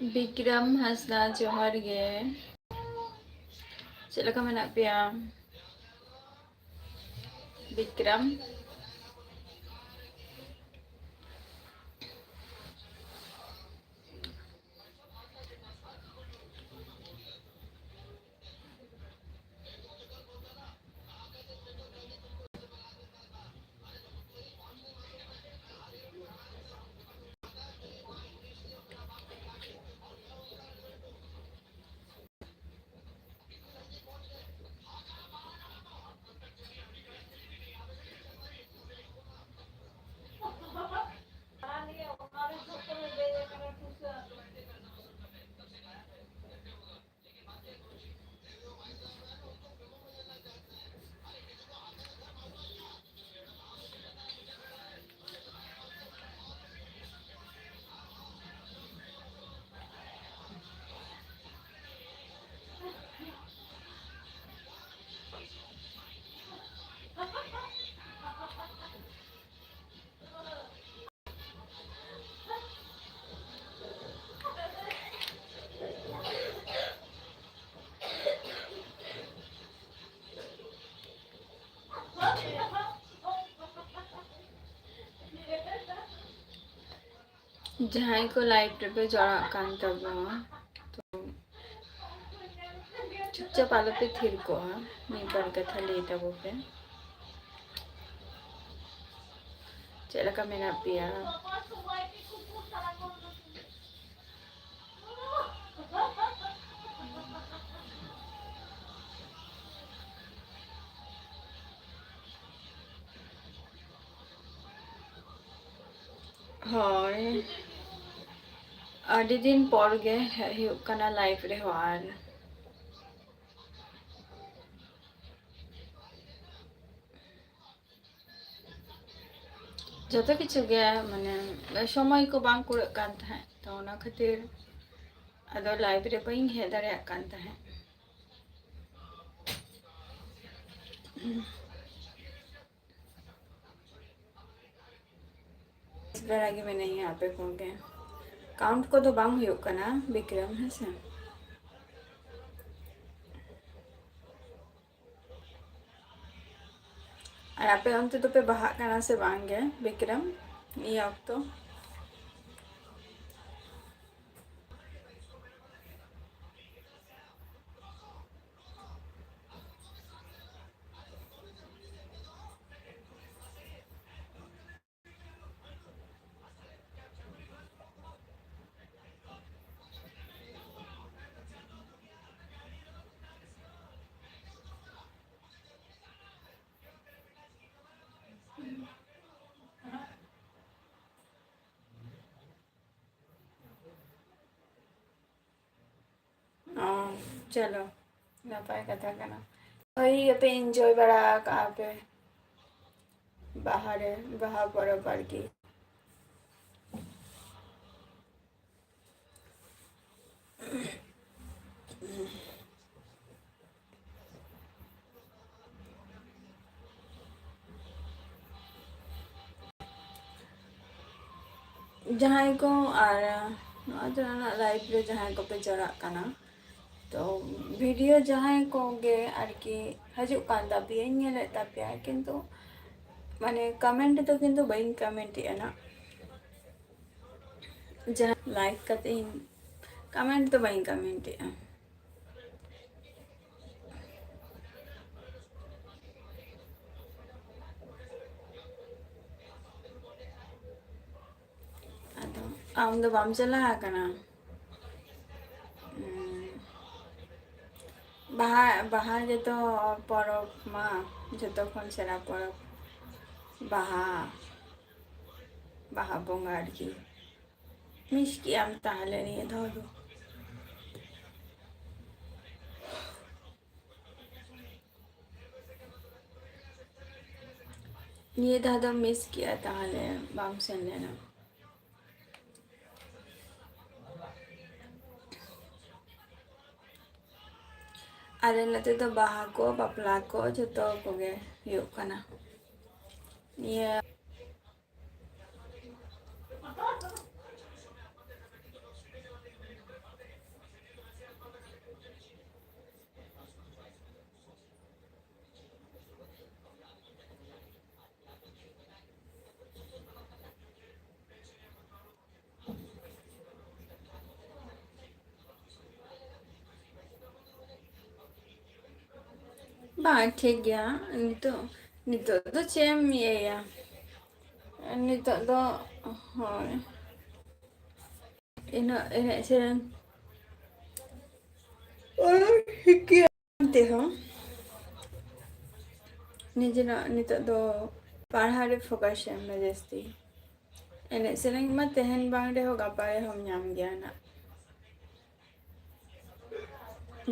Bikram Hasna Johar ge. Sila ka menak pia. Bikram. जहाँ को live पे जरा कान तब तो चुपचाप आलो पे थिर को नहीं पर कथा ले तब पे चला का मेरा पिया हाँ अड़ी दिन पर गे हुकना लाइफ रे हार जतो किछु गे माने समय को बांग कुड़क कान थाहे तो ओना खातिर अदो लाइफ रे बई हे दारे कान थाहे इस बार आगे मैं नहीं यहाँ पे कौन गए काउंट को तो बांग हुई कना विक्रम है से और आप अंत तो पे बहा कना से बांग गए विक्रम ये अब तो चलो नपाय कथा कना वही पे एंजॉय बड़ा कहाँ पे बाहर है बाहर बड़ा बार की जहाँ को और लाइफ रे जहाँ को पे जरा कना तो वीडियो जहाँ को गे आर की हजू कान तापिया नेले तापिया किंतु माने कमेंट तो किंतु बइन कमेंट ना जहाँ लाइक करते कमेंट तो बइन कमेंट आम दो बाम चला कना बाहा जो तो परब मा जो तो खन सेरा परब बाहा बाहा बोंगार की मिष्टि आम ताहले निये धरो ये दादा मिस किया ताहले बाम सेन लेना अरे नते तो बाहा को बपला को जो तो कोगे योग कना ये ᱵᱟᱝ ᱴᱷᱤᱠ ᱜᱮᱭᱟ ᱱᱤᱛᱚᱜ ᱫᱚ ᱪᱮᱫ ᱮᱢ ᱤᱭᱟᱹᱭᱟ ᱱᱤᱛᱚᱜ ᱫᱚ ᱦᱳᱭ ᱤᱱᱟᱹᱜ ᱮᱱᱮᱡ ᱥᱮᱨᱮᱧ ᱛᱮᱦᱚᱸ ᱱᱤᱡᱮᱨᱟᱜ ᱱᱤᱛᱚᱜ ᱫᱚ ᱯᱟᱲᱦᱟᱣ ᱨᱮ ᱯᱷᱳᱠᱟᱥ ᱮᱢ ᱢᱮ ᱡᱟᱹᱥᱛᱤ ᱮᱱᱮᱡ ᱥᱮᱨᱮᱧ ᱢᱟ ᱛᱮᱦᱮᱧ ᱵᱟᱝ ᱨᱮᱦᱚᱸ ᱜᱟᱯᱟ ᱨᱮᱦᱚᱸᱢ ᱧᱟᱢ ᱜᱮᱭᱟ ᱱᱟᱜ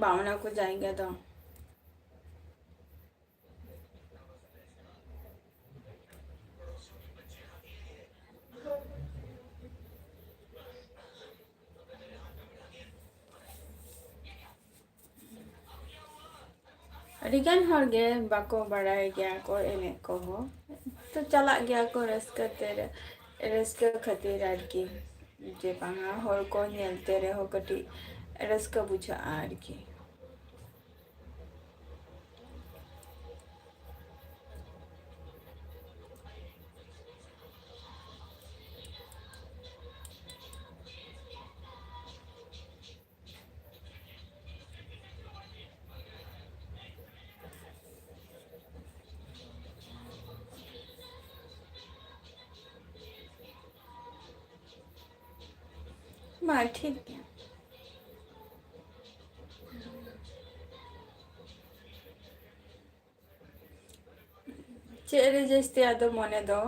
ᱵᱟᱝ ᱚᱱᱟ ᱠᱚ ᱡᱟᱭᱜᱟ ᱫᱚ ᱟᱹᱰᱤᱜᱟᱱ ᱦᱚᱲᱜᱮ ᱵᱟᱠᱚ ᱵᱟᱲᱟᱭ ᱜᱮᱭᱟ ᱠᱚ ᱮᱱᱮᱡ ᱠᱚᱦᱚᱸ ᱛᱚ ᱪᱟᱞᱟᱜ ᱜᱮᱭᱟ ᱠᱚ ᱨᱟᱹᱥᱠᱟᱹ ᱛᱮ ᱨᱟᱹᱥᱠᱟᱹ ᱠᱷᱟᱹᱛᱤᱨ ᱟᱨᱠᱤ ᱡᱮ ᱵᱟᱝᱟ ᱦᱚᱲ ᱠᱚ ᱧᱮᱞᱛᱮ ᱨᱮᱦᱚᱸ ᱠᱟᱹᱴᱤᱡ ᱨᱟᱹᱥᱠᱟᱹ ᱵᱩᱡᱷᱟᱹᱜᱼᱟ ᱟᱨᱠᱤ ᱢᱟ ᱴᱷᱤᱠ ᱜᱮᱭᱟ ᱪᱮᱫ ᱨᱮ ᱡᱟᱹᱥᱛᱤ ᱟᱫᱚ ᱢᱚᱱᱮ ᱫᱚ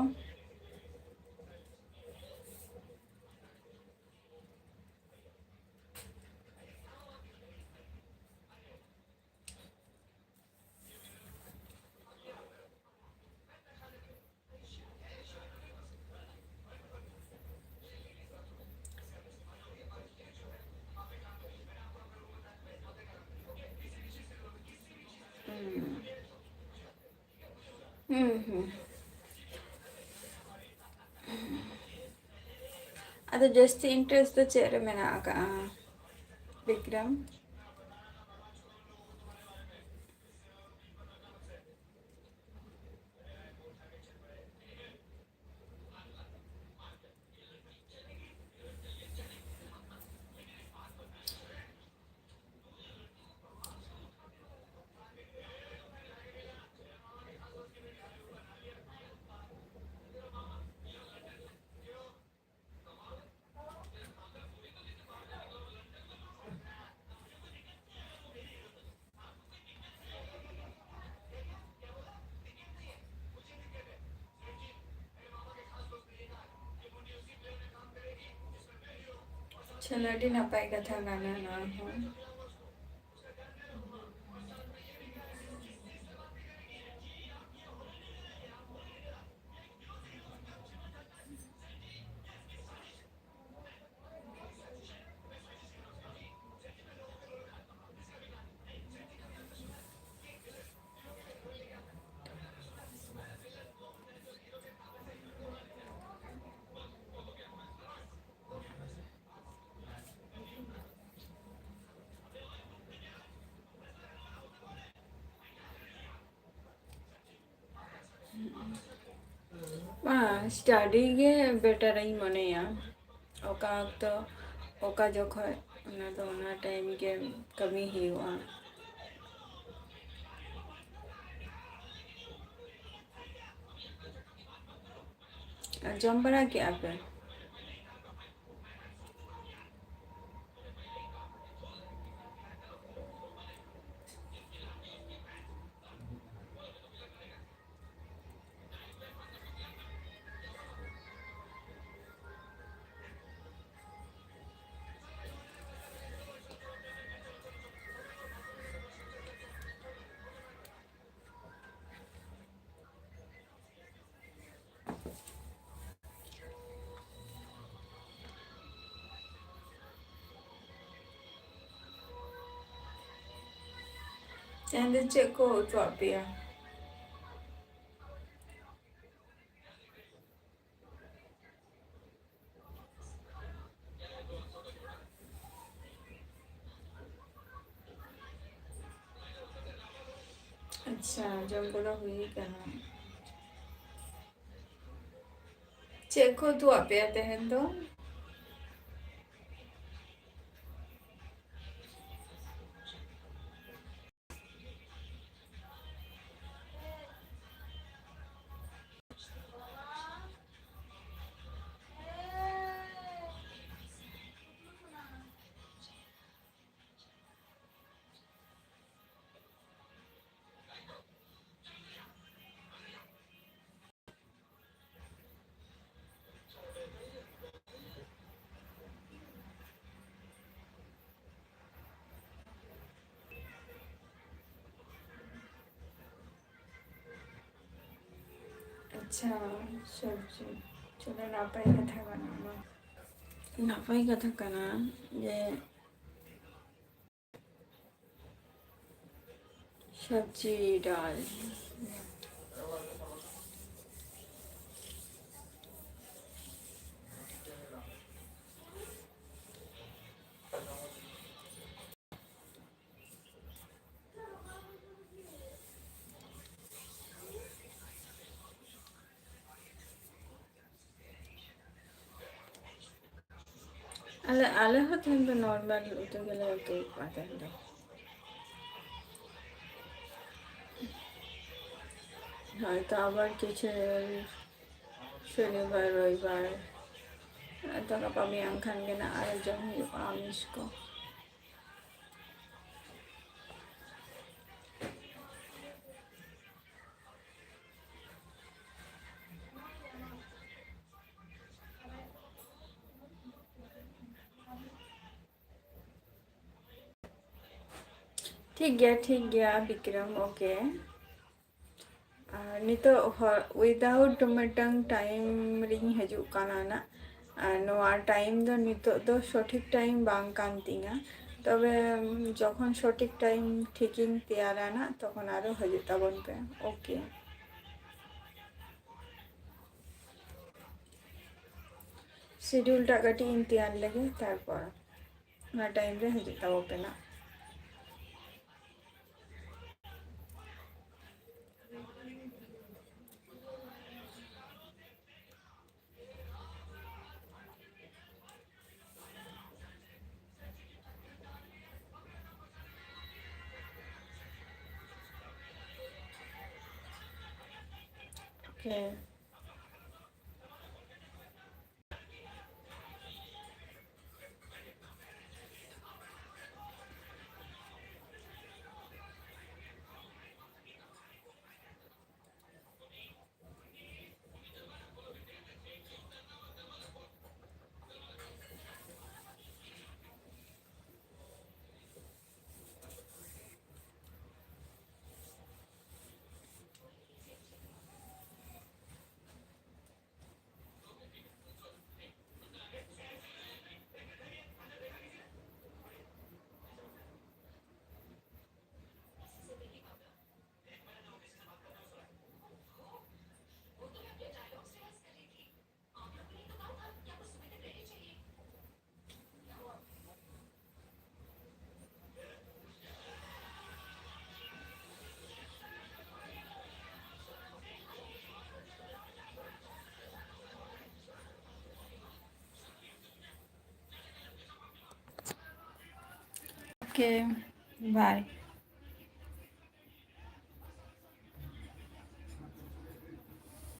ᱦᱩᱸ ᱟᱫᱚ ᱡᱟᱹᱥᱛᱤ ᱤᱱᱴᱟᱨᱮᱥᱴ ᱫᱚ ᱪᱮᱫ ᱨᱮ ᱢᱮᱱᱟᱜ ᱟᱠᱟᱜᱼᱟ ᱵᱤᱠᱨᱚᱢ ᱪᱚᱞᱚ ᱟᱹᱰᱤ ᱱᱟᱯᱟᱭ ᱠᱟᱛᱷᱟ ᱠᱟᱱᱟ ᱱᱚᱣᱟ ᱦᱚᱸ ᱵᱟᱝ ᱥᱴᱟᱰᱤ ᱜᱮ ᱵᱮᱴᱟᱨᱤᱧ ᱢᱚᱱᱮᱭᱟ ᱚᱠᱟ ᱚᱠᱛᱚ ᱚᱠᱟ ᱡᱚᱠᱷᱚᱡ ᱚᱱᱟ ᱫᱚ ᱚᱱᱟ ᱴᱟᱭᱤᱢ ᱜᱮ ᱠᱟᱹᱢᱤ ᱦᱩᱭᱩᱜᱼᱟ ᱡᱚᱢ ᱵᱟᱲᱟ ᱠᱮᱜᱼᱟ ᱯᱮ ᱛᱮᱦᱮᱧ ᱫᱚ ᱪᱮᱫ ᱠᱚ ᱩᱛᱩᱣᱟᱜ ᱯᱮᱭᱟ ᱟᱪᱪᱷᱟ ᱡᱚᱢ ᱠᱚᱫᱚ ᱦᱩᱭ ᱠᱟᱱᱟ ᱪᱮᱫ ᱠᱚ ᱩᱛᱩᱣᱟᱜ ᱯᱮᱭᱟ ᱛᱮᱦᱮᱧ ᱫᱚ আচ্ছা সবজি চলো নাপাই কথা বানানো নাপাই কথা কানা যে সবজি ডাল আলে হতো কিন্তু নর্মাল উঠে গেলে একটু পাতা হতো হয়তো আবার কিছু शनिवार रविवार तक कमी आंखान के ना आयोजन हुआ आमिष को ठीक गया विक्रम ओके नितो विदाउट मिटंग टाइम रिंग हजू काना ना नोआ टाइम दो नितो दो सठिक टाइम बांग कान तिंगा तबे जखन सठिक टाइम ठिकिंग तैयारा ना तखन आरो हजू तबन पे ओके शेड्यूल टा कटी तैयार लगे तारपर ना टाइम रे हजू तब पे ना ओके ओके बाय